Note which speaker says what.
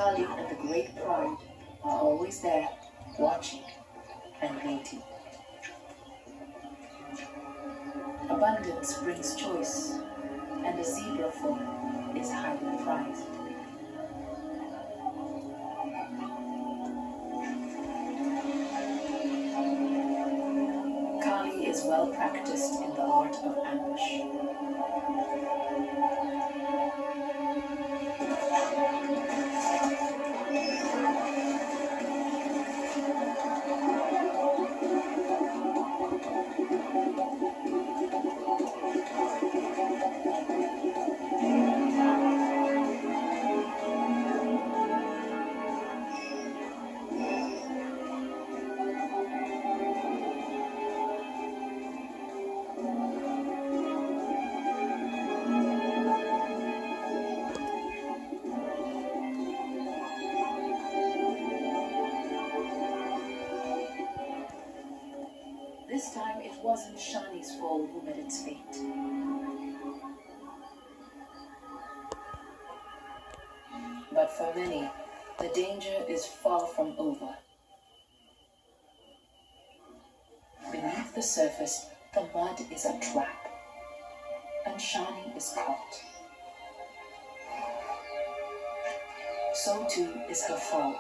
Speaker 1: Kali and the Great Pride are always there, watching and waiting. Abundance brings choice, and the zebra fawn is highly prized. Kali is well practiced in the art of ambush. This time it wasn't Shani's fall who met its fate. But for many, the danger is far from over. Beneath the surface, the mud is a trap, and Shani is caught. So too is her fall.